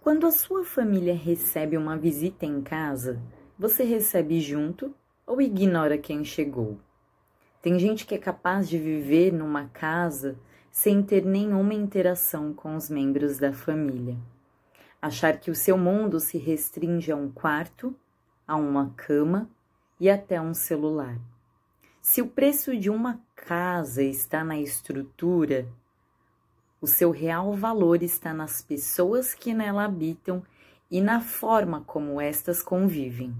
Quando a sua família recebe uma visita em casa, você recebe junto ou ignora quem chegou? Tem gente que é capaz de viver numa casa sem ter nenhuma interação com os membros da família. Achar que o seu mundo se restringe a um quarto, a uma cama e até um celular. Se o preço de uma casa está na estrutura, o seu real valor está nas pessoas que nela habitam e na forma como estas convivem.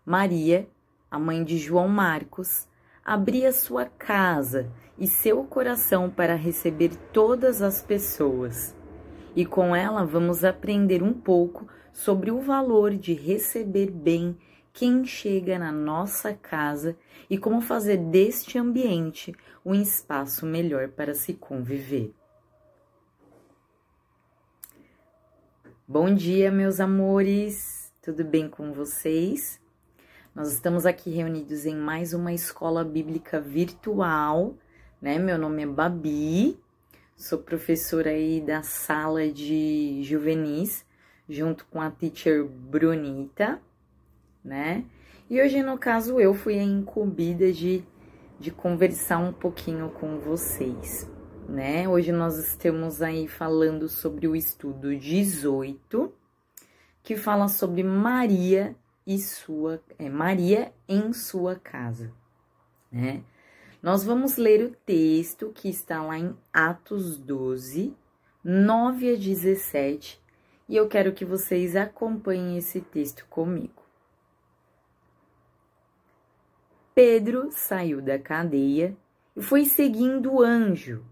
Maria, a mãe de João Marcos, abria sua casa e seu coração para receber todas as pessoas. E com ela vamos aprender um pouco sobre o valor de receber bem quem chega na nossa casa e como fazer deste ambiente um espaço melhor para se conviver. Bom dia, meus amores! Tudo bem com vocês? Nós estamos aqui reunidos em mais uma escola bíblica virtual, né? Meu nome é Babi, sou professora aí da sala de juvenis, junto com a teacher Brunita, né? E hoje, no caso, eu fui a incumbida de conversar um pouquinho com vocês, né? Hoje nós estamos aí falando sobre o estudo 18, que fala sobre Maria em sua casa, né? Nós vamos ler o texto que está lá em Atos 12, 9 a 17, e eu quero que vocês acompanhem esse texto comigo. Pedro saiu da cadeia e foi seguindo o anjo,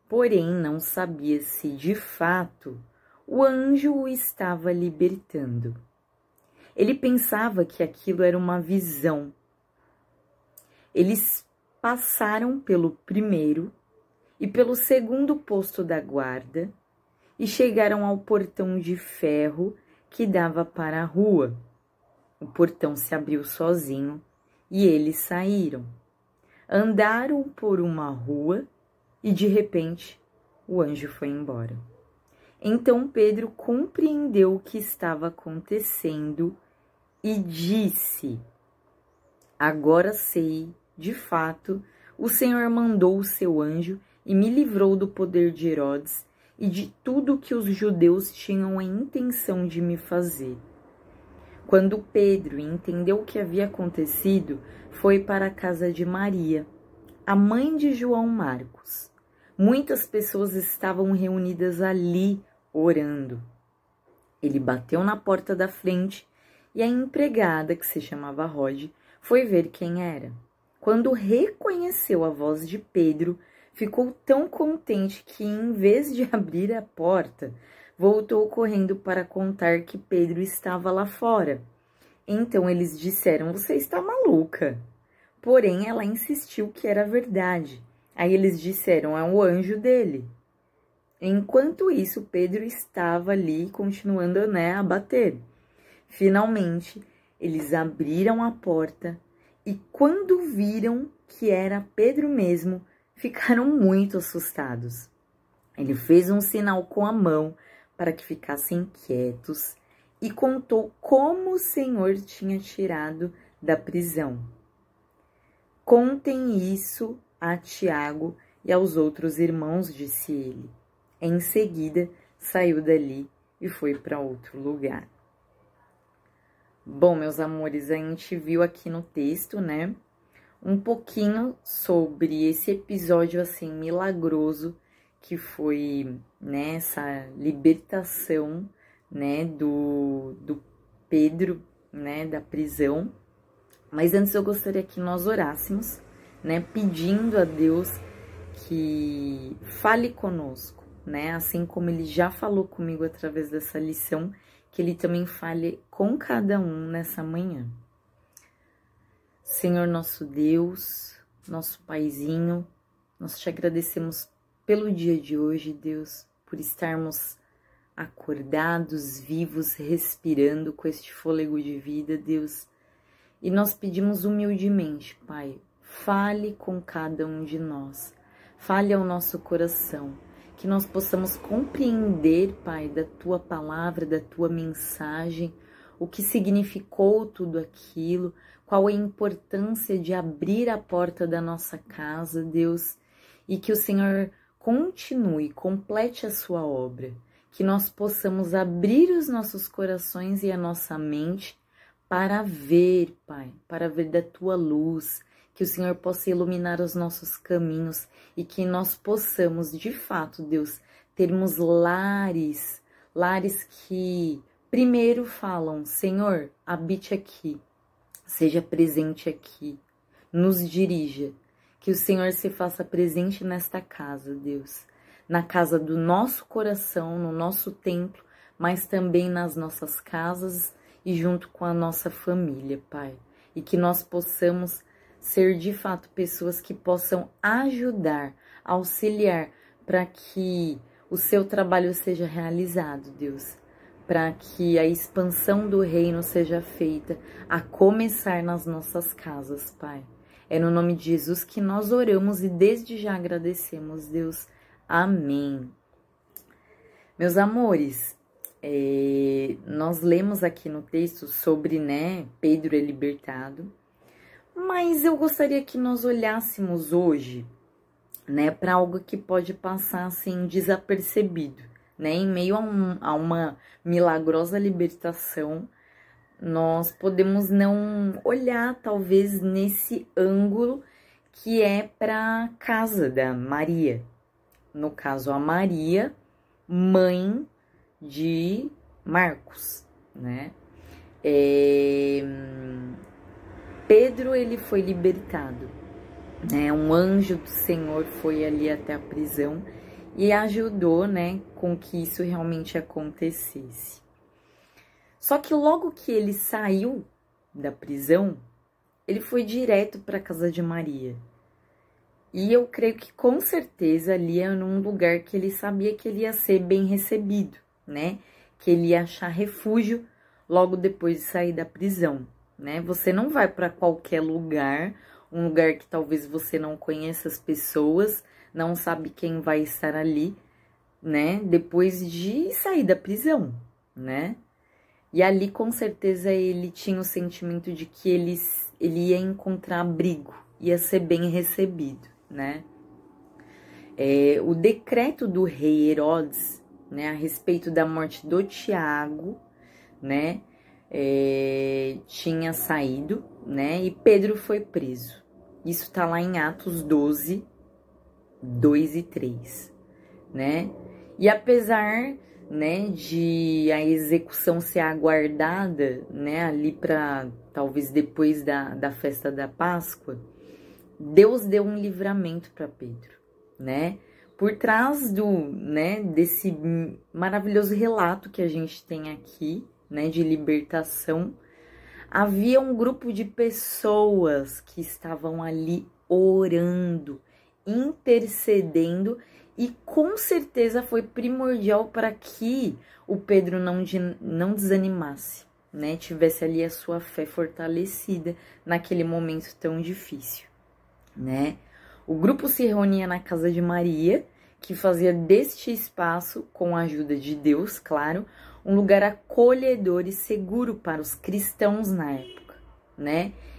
porém não sabia se de fato o anjo o estava libertando. Ele pensava que aquilo era uma visão. Eles passaram pelo primeiro e pelo segundo posto da guarda e chegaram ao portão de ferro que dava para a rua. O portão se abriu sozinho e eles saíram. Andaram por uma rua e de repente o anjo foi embora. Então Pedro compreendeu o que estava acontecendo e disse: agora sei, de fato, o Senhor mandou o seu anjo e me livrou do poder de Herodes e de tudo que os judeus tinham a intenção de me fazer. Quando Pedro entendeu o que havia acontecido, foi para a casa de Maria, a mãe de João Marcos. Muitas pessoas estavam reunidas ali, orando. Ele bateu na porta da frente e a empregada, que se chamava Rod, foi ver quem era. Quando reconheceu a voz de Pedro, ficou tão contente que, em vez de abrir a porta, voltou correndo para contar que Pedro estava lá fora. Então eles disseram: você está maluca. Porém, ela insistiu que era verdade. Aí eles disseram: é o anjo dele. Enquanto isso, Pedro estava ali, continuando, a bater. Finalmente, eles abriram a porta e, quando viram que era Pedro mesmo, ficaram muito assustados. Ele fez um sinal com a mão para que ficassem quietos e contou como o Senhor tinha tirado da prisão. Contem isso a Tiago e aos outros irmãos, disse ele. Em seguida, saiu dali e foi para outro lugar. Bom, meus amores, a gente viu aqui no texto, um pouquinho sobre esse episódio, assim, milagroso, que foi, essa libertação, do Pedro, da prisão. Mas antes eu gostaria que nós orássemos, pedindo a Deus que fale conosco, assim como Ele já falou comigo através dessa lição, que Ele também fale com cada um nessa manhã. Senhor nosso Deus, nosso Paizinho, nós te agradecemos pelo dia de hoje, Deus, por estarmos acordados, vivos, respirando com este fôlego de vida, Deus. E nós pedimos humildemente, Pai, fale com cada um de nós, fale ao nosso coração, que nós possamos compreender, Pai, da Tua palavra, da Tua mensagem, o que significou tudo aquilo, qual a importância de abrir a porta da nossa casa, Deus, e que o Senhor continue, complete a sua obra, que nós possamos abrir os nossos corações e a nossa mente para ver, Pai, para ver da Tua luz, que o Senhor possa iluminar os nossos caminhos e que nós possamos, de fato, Deus, termos lares que primeiro falam, Senhor, habite aqui, seja presente aqui, nos dirija, que o Senhor se faça presente nesta casa, Deus, na casa do nosso coração, no nosso templo, mas também nas nossas casas e junto com a nossa família, Pai, e que nós possamos ser de fato pessoas que possam ajudar, auxiliar para que o seu trabalho seja realizado, Deus, para que a expansão do reino seja feita, a começar nas nossas casas, Pai. É no nome de Jesus que nós oramos e desde já agradecemos, Deus. Amém. Meus amores, nós lemos aqui no texto sobre, Pedro é libertado. Mas eu gostaria que nós olhássemos hoje, para algo que pode passar assim desapercebido, em meio a uma milagrosa libertação, nós podemos não olhar talvez nesse ângulo que é para a casa da Maria. No caso, a Maria, mãe de Marcos, Pedro, ele foi libertado, um anjo do Senhor foi ali até a prisão e ajudou, com que isso realmente acontecesse. Só que logo que ele saiu da prisão, ele foi direto para a casa de Maria. E eu creio que com certeza ali era num lugar que ele sabia que ele ia ser bem recebido, que ele ia achar refúgio logo depois de sair da prisão. Você não vai para qualquer lugar, um lugar que talvez você não conheça as pessoas, não sabe quem vai estar ali, depois de sair da prisão, E ali com certeza ele tinha o sentimento de que ele ia encontrar abrigo, ia ser bem recebido, O decreto do rei Herodes, a respeito da morte do Tiago, tinha saído, e Pedro foi preso. Isso tá lá em Atos 12, 2 e 3, E apesar, de a execução ser aguardada, ali para talvez depois da festa da Páscoa, Deus deu um livramento para Pedro, Por trás desse maravilhoso relato que a gente tem aqui, de libertação, havia um grupo de pessoas que estavam ali orando, intercedendo, e com certeza foi primordial para que o Pedro não desanimasse, tivesse ali a sua fé fortalecida naquele momento tão difícil, O grupo se reunia na casa de Maria, que fazia deste espaço, com a ajuda de Deus, claro, um lugar acolhedor e seguro para os cristãos na época,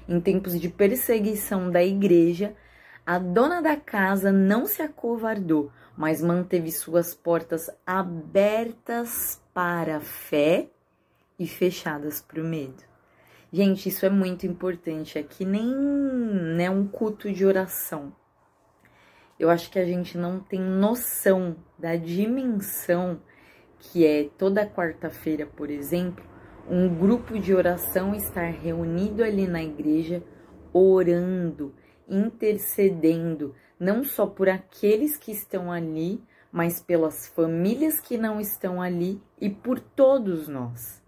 Em tempos de perseguição da igreja, a dona da casa não se acovardou, mas manteve suas portas abertas para a fé e fechadas para o medo. Gente, isso é muito importante, é que nem um culto de oração. Eu acho que a gente não tem noção da dimensão que é toda quarta-feira, por exemplo, um grupo de oração estar reunido ali na igreja, orando, intercedendo, não só por aqueles que estão ali, mas pelas famílias que não estão ali e por todos nós,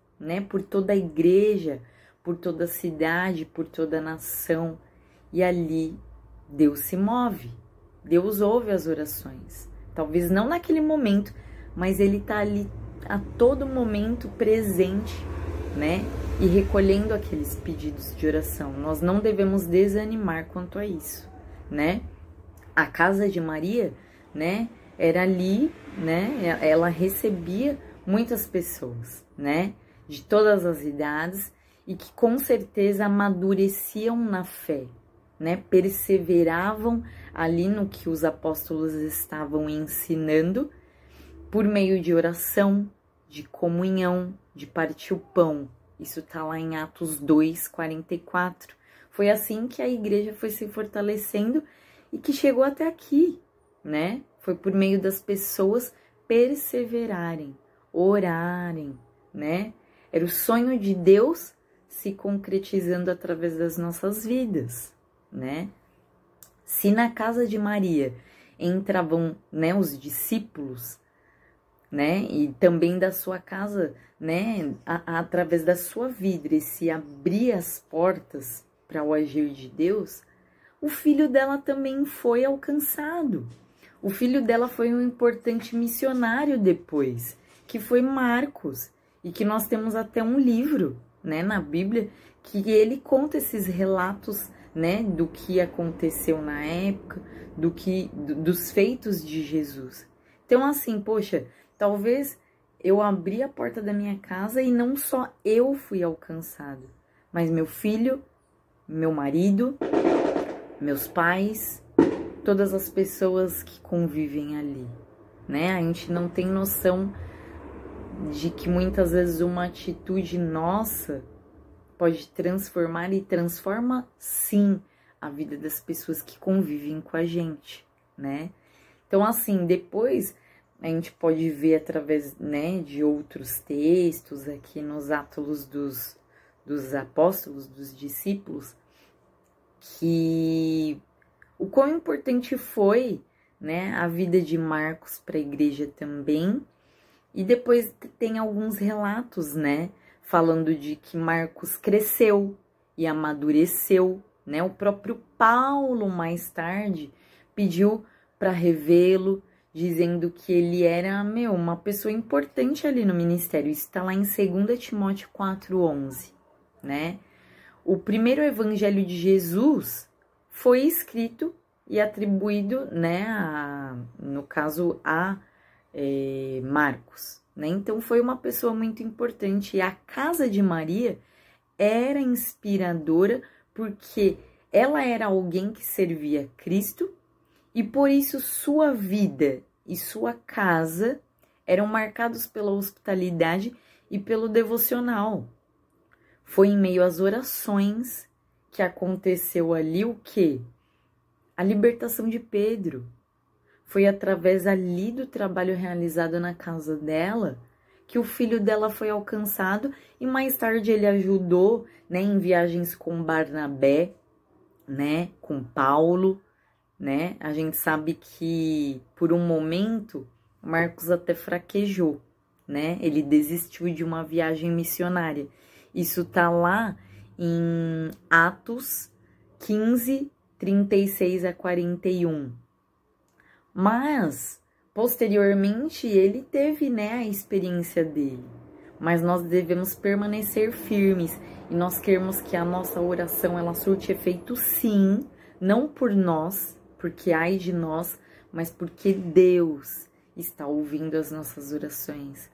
Por toda a igreja, por toda a cidade, por toda a nação. E ali Deus se move, Deus ouve as orações. Talvez não naquele momento, mas Ele está ali a todo momento presente, E recolhendo aqueles pedidos de oração. Nós não devemos desanimar quanto a isso, A casa de Maria, era ali, né? Ela recebia muitas pessoas, né? De todas as idades e que com certeza amadureciam na fé, né? Perseveravam ali no que os apóstolos estavam ensinando por meio de oração, de comunhão, de partir o pão. Isso tá lá em Atos 2:44. Foi assim que a igreja foi se fortalecendo e que chegou até aqui, né? Foi por meio das pessoas perseverarem, orarem, né? Era o sonho de Deus se concretizando através das nossas vidas, né? Se na casa de Maria entravam, né, os discípulos, né, e também da sua casa, né, através da sua vida, e se abrir as portas para o agir de Deus, o filho dela também foi alcançado. O filho dela foi um importante missionário depois, que foi Marcos, e que nós temos até um livro, né, na Bíblia, que ele conta esses relatos, né, do que aconteceu na época, dos feitos de Jesus. Então, assim, poxa, talvez eu abri a porta da minha casa e não só eu fui alcançado, mas meu filho, meu marido, meus pais, todas as pessoas que convivem ali, né? A gente não tem noção de que muitas vezes uma atitude nossa pode transformar e transforma sim a vida das pessoas que convivem com a gente, né? Então, assim, depois a gente pode ver através, né, de outros textos aqui nos Atos dos Apóstolos, dos discípulos, que o quão importante foi, né, a vida de Marcos para a igreja também. E depois tem alguns relatos, né, falando de que Marcos cresceu e amadureceu, né? O próprio Paulo, mais tarde, pediu para revê-lo, dizendo que ele era, uma pessoa importante ali no ministério. Isso está lá em 2 Timóteo 4:11, né? O primeiro evangelho de Jesus foi escrito e atribuído, né, no caso, a Marcos, né? Então foi uma pessoa muito importante, e a casa de Maria era inspiradora porque ela era alguém que servia Cristo e por isso sua vida e sua casa eram marcados pela hospitalidade e pelo devocional. Foi em meio às orações que aconteceu ali o quê? A libertação de Pedro. Foi através ali do trabalho realizado na casa dela que o filho dela foi alcançado e mais tarde ele ajudou, né, em viagens com Barnabé, né, com Paulo, né? A gente sabe que por um momento Marcos até fraquejou, né? Ele desistiu de uma viagem missionária. Isso tá lá em Atos 15:36-41. Mas, posteriormente, ele teve, né, a experiência dele. Mas nós devemos permanecer firmes e nós queremos que a nossa oração ela surte efeito sim, não por nós, porque ai de nós, mas porque Deus está ouvindo as nossas orações.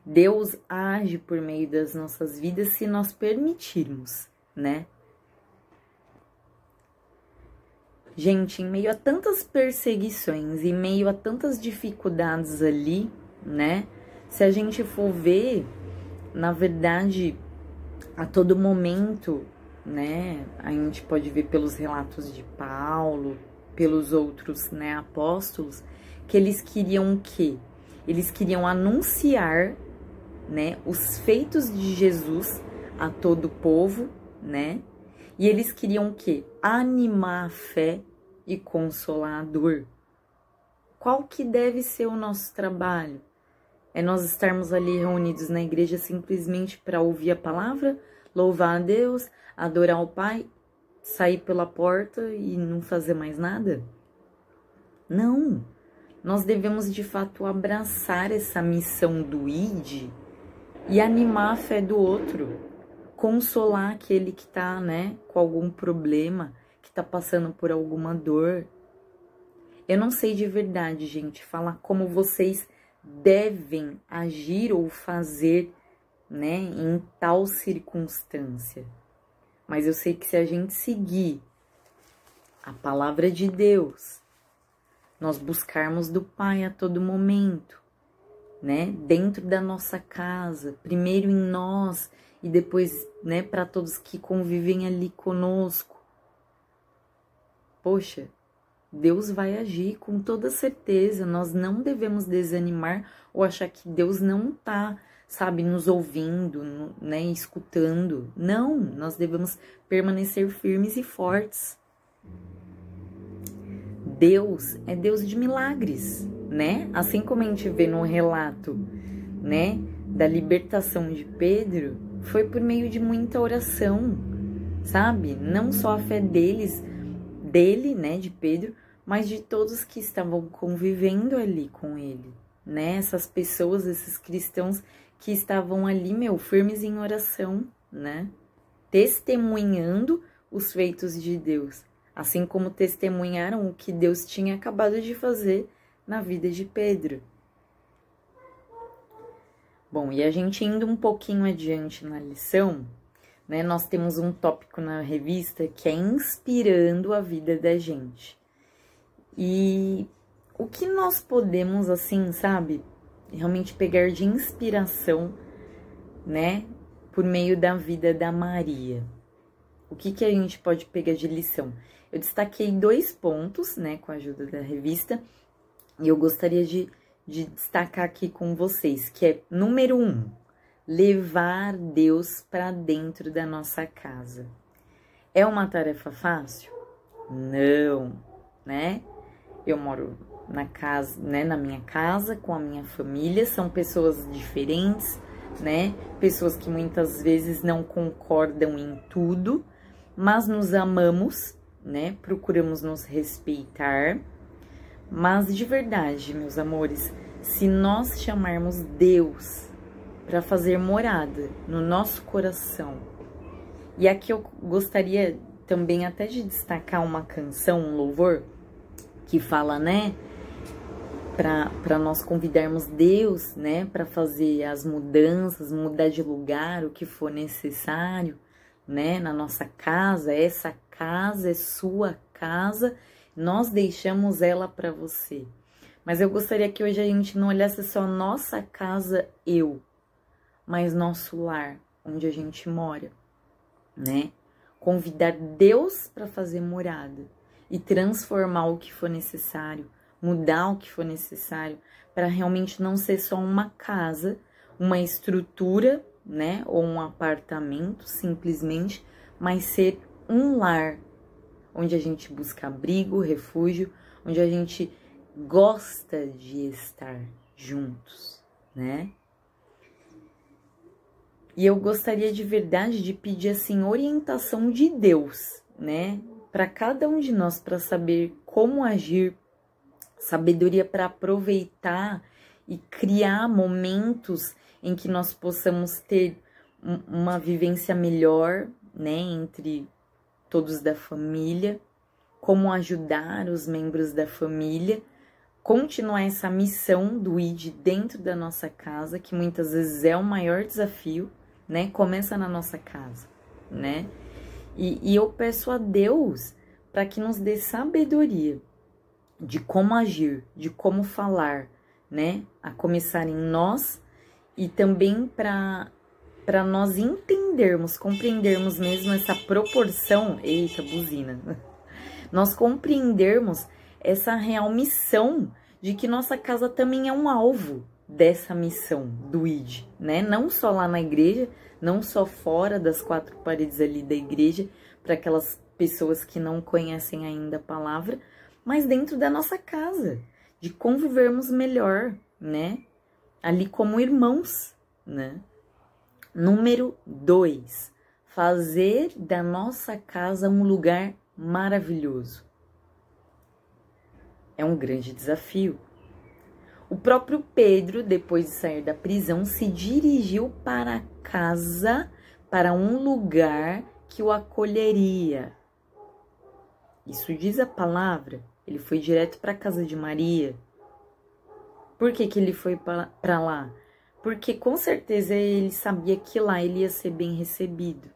Deus age por meio das nossas vidas se nós permitirmos, né? Gente, em meio a tantas perseguições, em meio a tantas dificuldades ali, né? Se a gente for ver, na verdade, a todo momento, né? A gente pode ver pelos relatos de Paulo, pelos outros, né, apóstolos, que eles queriam o quê? Eles queriam anunciar, né, os feitos de Jesus a todo o povo, né? E eles queriam o quê? Animar a fé e consolar a dor. Qual que deve ser o nosso trabalho? É nós estarmos ali reunidos na igreja simplesmente para ouvir a palavra, louvar a Deus, adorar o Pai, sair pela porta e não fazer mais nada? Não. Nós devemos de fato abraçar essa missão do ID e animar a fé do outro. Consolar aquele que está, né, com algum problema, que está passando por alguma dor. Eu não sei de verdade, gente, falar como vocês devem agir ou fazer, né, em tal circunstância. Mas eu sei que se a gente seguir a palavra de Deus, nós buscarmos do Pai a todo momento, né, dentro da nossa casa, primeiro em nós e depois, né, para todos que convivem ali conosco. Poxa, Deus vai agir com toda certeza. Nós não devemos desanimar ou achar que Deus não tá, sabe, nos ouvindo, né, escutando. Não, nós devemos permanecer firmes e fortes. Deus é Deus de milagres, né? Assim como a gente vê no relato, né, da libertação de Pedro, foi por meio de muita oração, sabe? Não só a fé dele, né, de Pedro, mas de todos que estavam convivendo ali com ele, né? Essas pessoas, esses cristãos que estavam ali, firmes em oração, né? Testemunhando os feitos de Deus, assim como testemunharam o que Deus tinha acabado de fazer na vida de Pedro. Bom, e a gente indo um pouquinho adiante na lição, né, nós temos um tópico na revista que é inspirando a vida da gente. E o que nós podemos, assim, sabe, realmente pegar de inspiração, né, por meio da vida da Maria? O que a gente pode pegar de lição? Eu destaquei 2 pontos, né, com a ajuda da revista, e eu gostaria de destacar aqui com vocês, que é, número 1, levar Deus para dentro da nossa casa. É uma tarefa fácil? Não, né? Eu moro na casa, né, na minha casa, com a minha família, são pessoas diferentes, né? Pessoas que muitas vezes não concordam em tudo, mas nos amamos, né? Procuramos nos respeitar. Mas de verdade, meus amores, se nós chamarmos Deus para fazer morada no nosso coração, e aqui eu gostaria também até de destacar uma canção, um louvor, que fala, né, para nós convidarmos Deus, né, para fazer as mudanças, mudar de lugar, o que for necessário, né, na nossa casa. Essa casa é sua casa, nós deixamos ela para você. Mas eu gostaria que hoje a gente não olhasse só nossa casa, mas nosso lar, onde a gente mora, né? Convidar Deus para fazer morada e transformar o que for necessário, mudar o que for necessário, para realmente não ser só uma casa, uma estrutura, né? Ou um apartamento, simplesmente, mas ser um lar, onde a gente busca abrigo, refúgio, onde a gente gosta de estar juntos, né? E eu gostaria de verdade de pedir, assim, orientação de Deus, né? Para cada um de nós, para saber como agir, sabedoria para aproveitar e criar momentos em que nós possamos ter uma vivência melhor, né? Entre todos da família, como ajudar os membros da família, continuar essa missão do ID dentro da nossa casa, que muitas vezes é o maior desafio, né? Começa na nossa casa, né? E eu peço a Deus para que nos dê sabedoria de como agir, de como falar, né? A começar em nós e também para nós entendermos, compreendermos mesmo essa proporção, eita, buzina, nós compreendermos essa real missão de que nossa casa também é um alvo dessa missão do ID, né? Não só lá na igreja, não só fora das 4 paredes ali da igreja, para aquelas pessoas que não conhecem ainda a palavra, mas dentro da nossa casa, de convivermos melhor, né? Ali como irmãos, né? Número 2, fazer da nossa casa um lugar maravilhoso. É um grande desafio. O próprio Pedro, depois de sair da prisão, se dirigiu para casa, para um lugar que o acolheria. Isso diz a palavra. Ele foi direto para a casa de Maria. Por que que ele foi para lá? Porque com certeza ele sabia que lá ele ia ser bem recebido.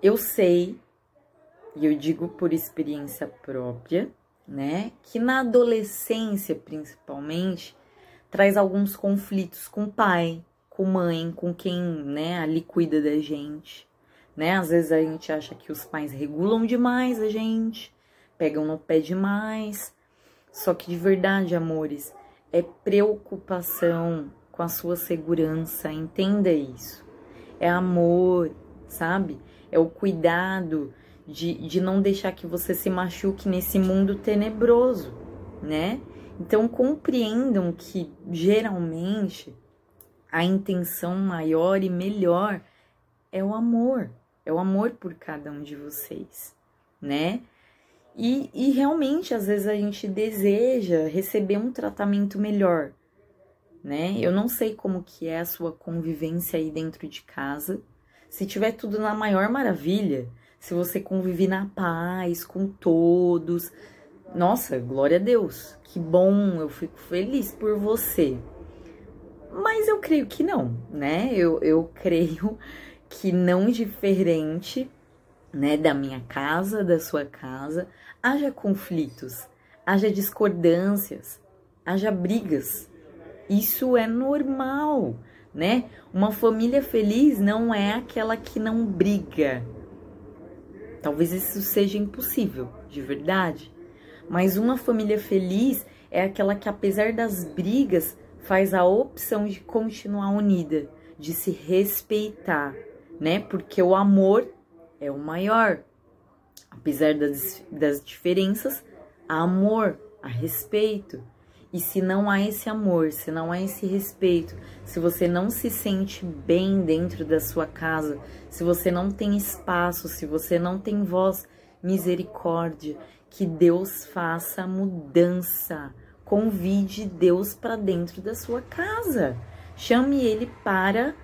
Eu sei, e eu digo por experiência própria, né, que na adolescência, principalmente, traz alguns conflitos com o pai, com mãe, com quem, né, ali cuida da gente, né? Às vezes a gente acha que os pais regulam demais a gente, pegam no pé demais. Só que de verdade, amores, é preocupação com a sua segurança, entenda isso. É amor, sabe? É o cuidado de não deixar que você se machuque nesse mundo tenebroso, né? Então compreendam que geralmente a intenção maior e melhor é o amor por cada um de vocês, né? E realmente, às vezes, a gente deseja receber um tratamento melhor, né? Eu não sei como que é a sua convivência aí dentro de casa. Se tiver tudo na maior maravilha, se você convive na paz com todos, nossa, glória a Deus, que bom, eu fico feliz por você. Mas eu creio que não, né? Eu creio que não diferente, né, da minha casa, da sua casa, haja conflitos, haja discordâncias, haja brigas. Isso é normal, né? Uma família feliz não é aquela que não briga. Talvez isso seja impossível, de verdade. Mas uma família feliz é aquela que, apesar das brigas, faz a opção de continuar unida, de se respeitar, né? Porque o amor é o maior. Apesar das diferenças, há amor, há respeito. E se não há esse amor, se não há esse respeito, se você não se sente bem dentro da sua casa, se você não tem espaço, se você não tem voz, misericórdia, que Deus faça a mudança. Convide Deus para dentro da sua casa. Chame Ele para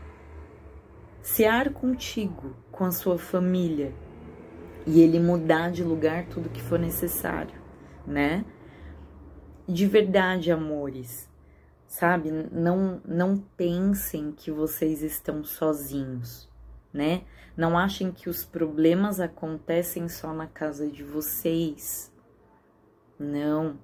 cear contigo, com a sua família, e Ele mudar de lugar tudo que for necessário, né? De verdade, amores, sabe? Não pensem que vocês estão sozinhos, né? Não achem que os problemas acontecem só na casa de vocês. Não.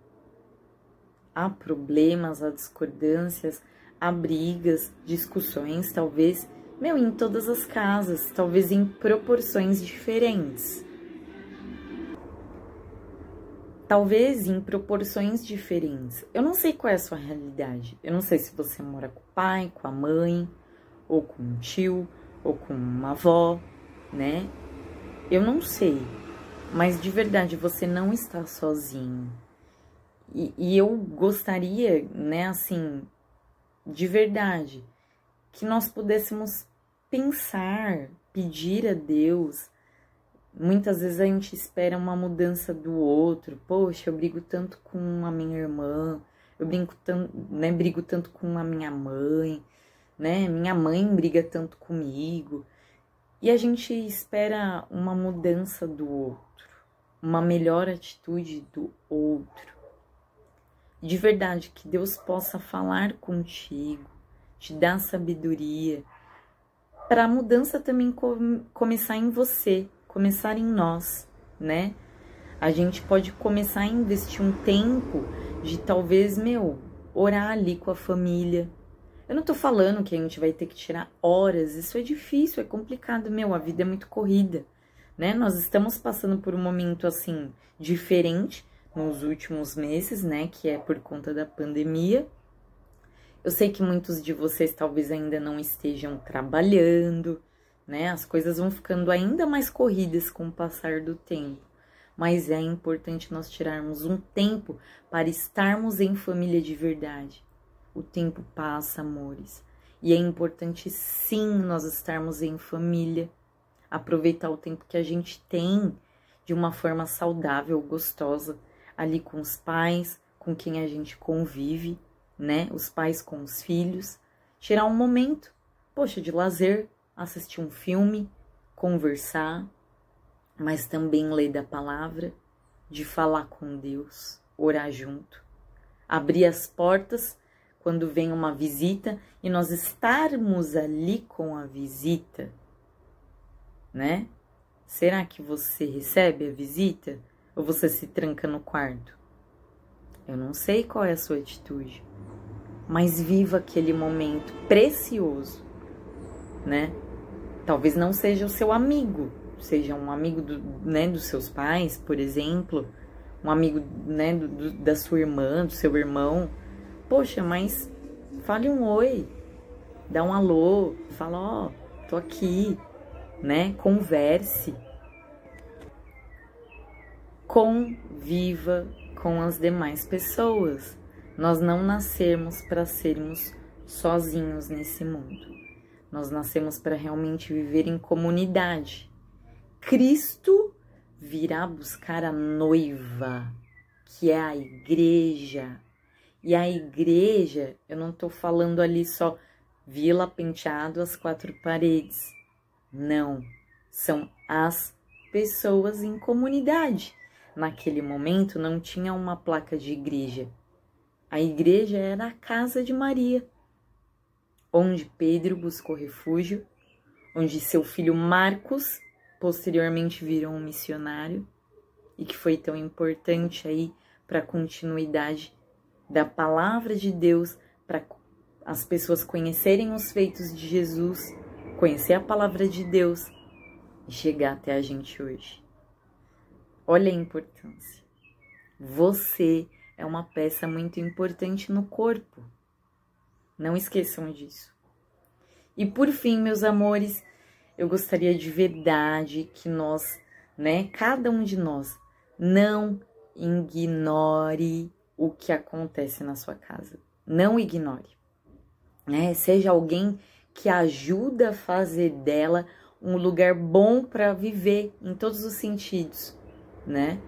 Há problemas, há discordâncias, há brigas, discussões, talvez, em todas as casas, talvez em proporções diferentes. Talvez em proporções diferentes. Eu não sei qual é a sua realidade. Eu não sei se você mora com o pai, com a mãe, ou com um tio, ou com uma avó, né? Eu não sei. Mas de verdade, você não está sozinho. E eu gostaria, né, assim, de verdade, que nós pudéssemos pensar, pedir a Deus. Muitas vezes a gente espera uma mudança do outro. Poxa, eu brigo tanto com a minha irmã, eu brigo tanto com a minha mãe, né? Minha mãe briga tanto comigo. E a gente espera uma mudança do outro, uma melhor atitude do outro. De verdade, que Deus possa falar contigo, te dar sabedoria, para a mudança também começar em você, começar em nós, né? A gente pode começar a investir um tempo de talvez, orar ali com a família. Eu não tô falando que a gente vai ter que tirar horas, isso é difícil, é complicado, a vida é muito corrida, né? Nós estamos passando por um momento, assim, diferente nos últimos meses, né? Que é por conta da pandemia. Eu sei que muitos de vocês talvez ainda não estejam trabalhando, né? As coisas vão ficando ainda mais corridas com o passar do tempo. Mas é importante nós tirarmos um tempo para estarmos em família de verdade. O tempo passa, amores. E é importante, sim, nós estarmos em família. Aproveitar o tempo que a gente tem de uma forma saudável, gostosa. Ali com os pais, com quem a gente convive, né? Os pais com os filhos. Tirar um momento, poxa, de lazer. Assistir um filme, conversar, mas também ler da palavra. de falar com Deus, orar junto, abrir as portas quando vem uma visita e nós estarmos ali com a visita, né? Será que você recebe a visita ou você se tranca no quarto? Eu não sei qual é a sua atitude, mas viva aquele momento precioso, né? Talvez não seja o seu amigo, seja um amigo né, dos seus pais, por exemplo, um amigo, né, da sua irmã, do seu irmão. Poxa, mas fale um oi, dá um alô, fala, ó, tô aqui, né? Converse, conviva com as demais pessoas. Nós não nascemos para sermos sozinhos nesse mundo. Nós nascemos para realmente viver em comunidade. Cristo virá buscar a noiva, que é a igreja. E a igreja, eu não estou falando ali só Vila Penteado, as quatro paredes. Não, são as pessoas em comunidade. Naquele momento não tinha uma placa de igreja. A igreja era a casa de Maria, onde Pedro buscou refúgio, onde seu filho Marcos posteriormente virou um missionário e que foi tão importante aí para a continuidade da palavra de Deus, para as pessoas conhecerem os feitos de Jesus, conhecer a palavra de Deus e chegar até a gente hoje. Olha a importância. Você é uma peça muito importante no corpo. Não esqueçam disso. E por fim, meus amores, eu gostaria de verdade que nós, né, cada um de nós, não ignore o que acontece na sua casa. Não ignore. Né? Seja alguém que ajuda a fazer dela um lugar bom para viver em todos os sentidos, né?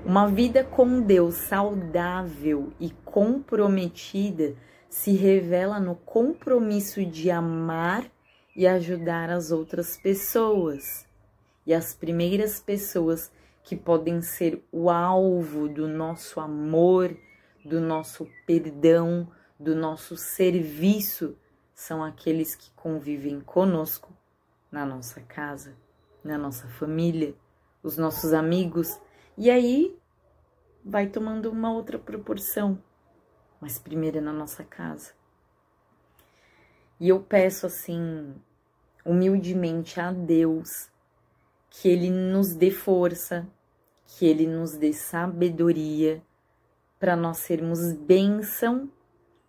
Uma vida com Deus saudável e comprometida se revela no compromisso de amar e ajudar as outras pessoas. E as primeiras pessoas que podem ser o alvo do nosso amor, do nosso perdão, do nosso serviço, são aqueles que convivem conosco na nossa casa, na nossa família, os nossos amigos. E aí vai tomando uma outra proporção, mas primeiro é na nossa casa. E eu peço assim, humildemente a Deus, que Ele nos dê força, que Ele nos dê sabedoria para nós sermos bênção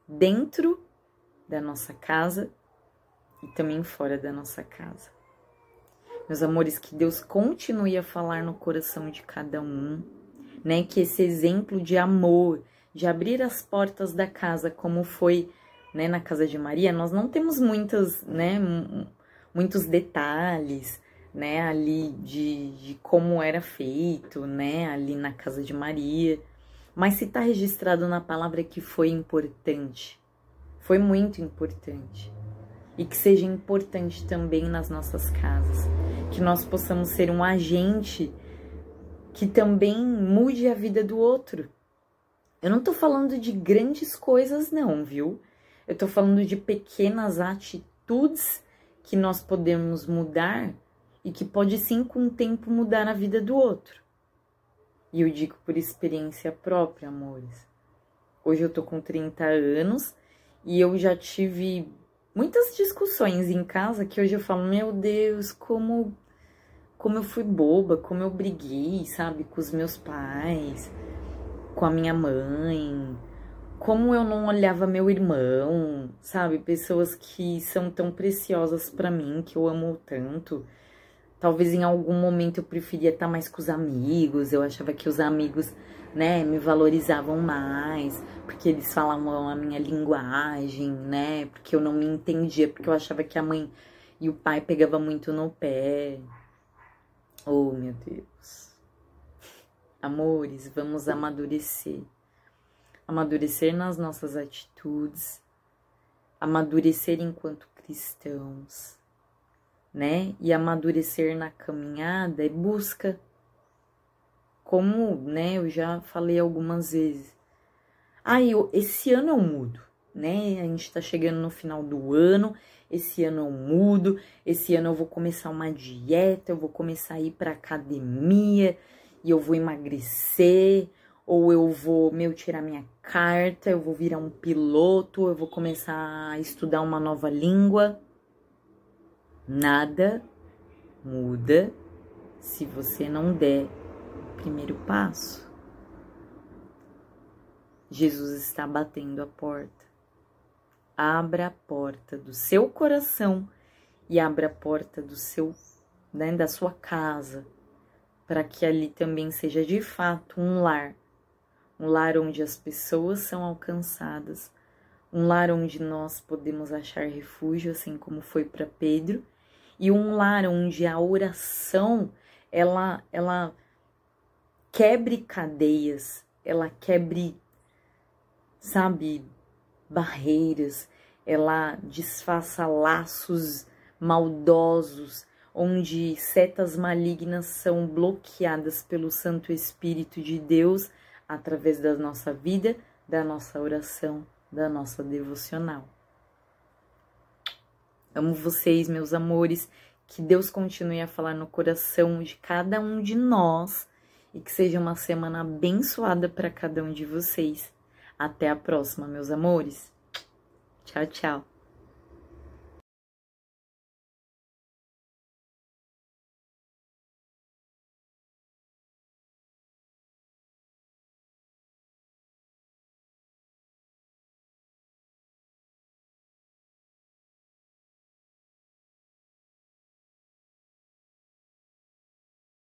dentro da nossa casa e também fora da nossa casa. Meus amores, que Deus continue a falar no coração de cada um, né? Que esse exemplo de amor, de abrir as portas da casa, como foi, né, na casa de Maria, nós não temos muitos detalhes, né, ali de como era feito, né, ali na casa de Maria. Mas se está registrado na palavra que foi importante, foi muito importante. E que seja importante também nas nossas casas. Que nós possamos ser um agente que também mude a vida do outro. Eu não tô falando de grandes coisas não, viu? Eu tô falando de pequenas atitudes que nós podemos mudar e que pode sim com o tempo mudar a vida do outro. E eu digo por experiência própria, amores. Hoje eu tô com 30 anos e eu já tive muitas discussões em casa que hoje eu falo, meu Deus, como eu fui boba, como eu briguei, sabe, com os meus pais, com a minha mãe, como eu não olhava meu irmão, sabe, pessoas que são tão preciosas pra mim, que eu amo tanto. Talvez em algum momento eu preferia estar mais com os amigos, eu achava que os amigos, né, me valorizavam mais, porque eles falavam a minha linguagem, né, porque eu não me entendia, porque eu achava que a mãe e o pai pegavam muito no pé. Oh, meu Deus. Amores, vamos amadurecer. Amadurecer nas nossas atitudes, amadurecer enquanto cristãos, né? E amadurecer na caminhada é busca. como, né, eu já falei algumas vezes. Esse ano eu mudo, né? A gente tá chegando no final do ano, esse ano eu mudo, esse ano eu vou começar uma dieta, eu vou começar a ir pra academia e eu vou emagrecer, ou eu vou, tirar minha carta, eu vou virar um piloto, eu vou começar a estudar uma nova língua. Nada muda se você não der o primeiro passo. Jesus está batendo a porta. Abra a porta do seu coração e abra a porta do seu, né, da sua casa, para que ali também seja de fato um lar onde as pessoas são alcançadas, um lar onde nós podemos achar refúgio, assim como foi para Pedro, e um lar onde a oração ela quebre cadeias, ela quebre, sabe, barreiras, ela desfaça laços maldosos, onde setas malignas são bloqueadas pelo Santo Espírito de Deus através da nossa vida, da nossa oração, da nossa devocional. Amo vocês, meus amores, que Deus continue a falar no coração de cada um de nós e que seja uma semana abençoada para cada um de vocês. Até a próxima, meus amores. Tchau, tchau.